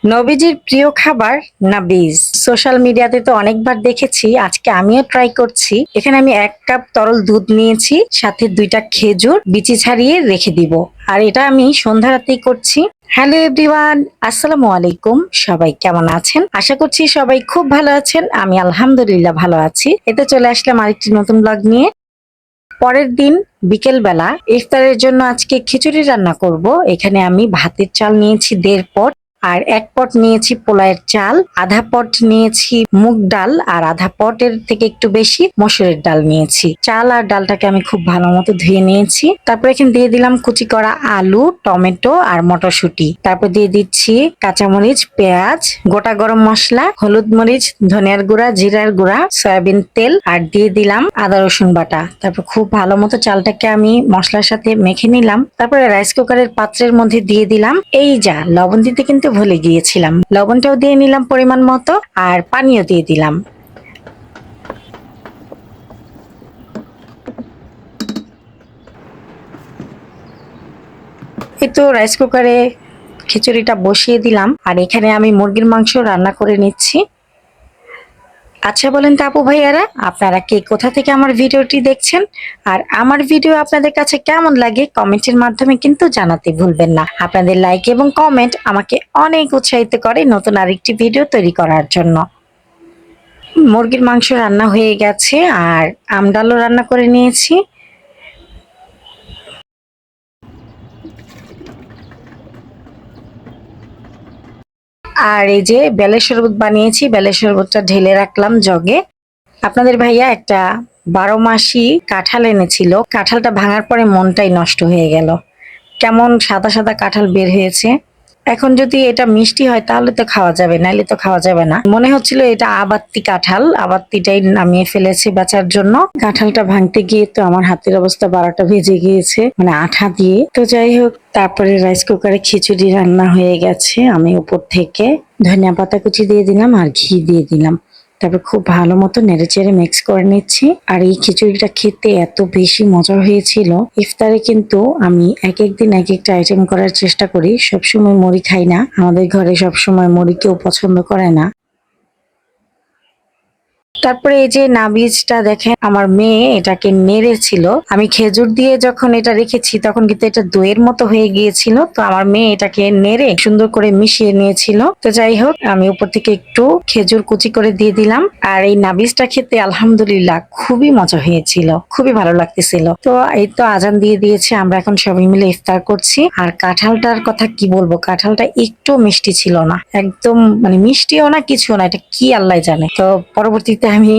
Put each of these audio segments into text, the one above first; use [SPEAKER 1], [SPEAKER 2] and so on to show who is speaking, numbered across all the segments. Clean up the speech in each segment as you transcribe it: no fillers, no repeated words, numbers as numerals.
[SPEAKER 1] নবীজির প্রিয় খাবার নাবিজ। সোশ্যাল মিডিয়াতে তো অনেকবার দেখেছি, আজকে আমিও ট্রাই করছি। এখানে আমি 1 কাপ তরল দুধ নিয়েছি, সাথে 2টা খেজুর বিচি ছাড়িয়ে রেখে দিব। আর এটা আমি সন্ধ্যা রাতেই করছি। হ্যালো এভরিওয়ান, আসসালামু আলাইকুম। সবাই কেমন আছেন? আশা করছি সবাই খুব ভালো আছেন। আমি আলহামদুলিল্লাহ ভালো আছি। এতে চলে আসলাম আরেকটি নতুন ব্লগ নিয়ে। পরের দিন বিকেল বেলা ইফতারের জন্য আজকে খিচুড়ি রান্না করব। এখানে আমি ভাতের চাল নিয়েছি 1.5 পট, আর 1 পট নিয়েছি পোলায়ের চাল, আধা পট নিয়েছি মুগ ডাল, আর আধা পটের থেকে একটু বেশি মসুরের ডাল নিয়েছি। চাল আর ডালটাকে আমি খুব ভালো মতো ধুয়ে নিয়েছি। তারপর এখানে দিয়ে দিলাম কুচি করা আলু, টমেটো আর মটরশুঁটি। তারপর দিয়ে দিচ্ছি কাঁচামরিচ, পেঁয়াজ, গোটা গরম মশলা, হলুদ মরিচ, ধনিয়ার গুঁড়া, জিরার গুঁড়া, সয়াবিন তেল, আর দিয়ে দিলাম আদা রসুন বাটা। তারপর খুব ভালো মতো চালটাকে আমি মশলার সাথে মেখে নিলাম। তারপরে রাইস কুকারের পাত্রের মধ্যে দিয়ে দিলাম এই যা লবণ দিতে কিন্তু ভুলে গিয়েছিলাম, লবণটাও দিয়ে নিলাম পরিমাণ মতো, আর পানিও দিয়ে দিলাম। এই তো রাইস কুকারে খিচুড়িটা বসিয়ে দিলাম, আর এখানে আমি মুরগির মাংস রান্না করে নিচ্ছি। আচ্ছা বলেন তো আপু ভাইয়ারা, আপনারা কে কোথা থেকে আমার ভিডিওটি দেখছেন, আর আমার ভিডিও আপনাদের কাছে কেমন লাগে কমেন্টের মাধ্যমে কিন্তু জানাতে ভুলবেন না। আপনাদের লাইক এবং কমেন্ট আমাকে অনেক উৎসাহিত করে নতুন আরেকটি ভিডিও তৈরি করার জন্য। মুরগির মাংস রান্না হয়ে গেছে, আর আমডালও রান্না করে নিয়েছি। আর এই যে বেলের শরবত বানিয়েছি, বেলের শরবতটা ঢেলে রাখলাম জগে। আপনাদের ভাইয়া একটা 12 মাসি কাঁঠাল এনেছিল, কাঁঠালটা ভাঙার পরে মনটাই নষ্ট হয়ে গেল। কেমন সাদা সাদা কাঁঠাল বের হয়েছে। এখন যদি এটা মিষ্টি হয় তাহলে তো খাওয়া যাবে, নাইলে তো খাওয়া যাবে না। মনে হচ্ছিল এটা আবাত্তি কাঁঠাল, আবাত্তিটাই নামিয়ে ফেলেছে বেচার জন্য। কাঁঠালটা ভাঙতে গিয়ে তো আমার হাতের অবস্থা 12টা বেজে গিয়েছে, মানে আঠা দিয়ে। তো যাই হোক, তারপরে রাইস কুকারে খিচুড়ি রান্না হয়ে গেছে। আমি উপর থেকে ধনিয়া পাতা কুচি দিয়ে দিলাম আর ঘি দিয়ে দিলাম। তারপর খুব ভালো মতো নেড়েচেড়ে মিক্স করে নিচ্ছি। আর এই খিচুড়িটা খেতে এত বেশি মজা হয়েছিল। ইফতারে কিন্তু আমি এক এক দিন এক একটা আইটেম করার চেষ্টা করি। সবসময় মুড়ি খাই না, আমাদের ঘরে সবসময় মুড়ি কেউ পছন্দ করে না। তারপরে এই যে নাবিজটা দেখেন, আমার মেয়ে এটাকে নেড়েছিল। আমি খেজুর দিয়ে যখন এটা রেখেছি তখন কিন্তু এটা দইয়ের মতো হয়ে গিয়েছিল। তো আমার মেয়ে এটাকে নেড়ে সুন্দর করে মিশিয়ে নিয়েছিল। তো যাই হোক, আমি উপর থেকে একটু খেজুর কুচি করে দিয়ে দিলাম। আর এই নাবিজটা খেতে আলহামদুলিল্লাহ খুবই মজা হয়েছিল, খুবই ভালো লাগতেছিল। তো এই তো আজান দিয়ে দিয়েছে, আমরা এখন সবাই মিলে ইফতার করছি। আর কাঁঠালটার কথা কি বলবো, কাঁঠালটা একটু মিষ্টি ছিল না, একদম মানে মিষ্টিও না কিছুও না, এটা কি আল্লাহ জানে। তো পরবর্তীতে আমি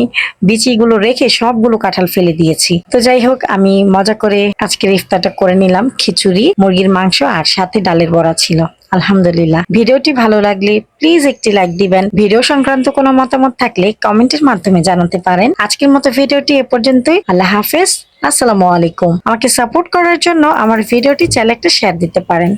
[SPEAKER 1] বিচিগুলো রেখে সবগুলো কাঁঠাল ফেলে দিয়েছি। তো যাই হোক, আমি মজা করে আজকের ইফতারটা করে নিলাম। খিচুড়ি, মুরগির মাংস আর সাথে ডালের বড়া ছিল। আলহামদুলিল্লাহ। ভিডিওটি ভালো লাগলে প্লিজ একটি লাইক দিবেন। ভিডিও সংক্রান্ত কোনো মতামত থাকলে কমেন্টের মাধ্যমে জানাতে পারেন। আজকের মতো ভিডিওটি এ পর্যন্তই। আল্লাহ হাফেজ, আসসালামু আলাইকুম। আমাকে সাপোর্ট করার জন্য আমার ভিডিওটি চাইলে একটা শেয়ার দিতে পারেন।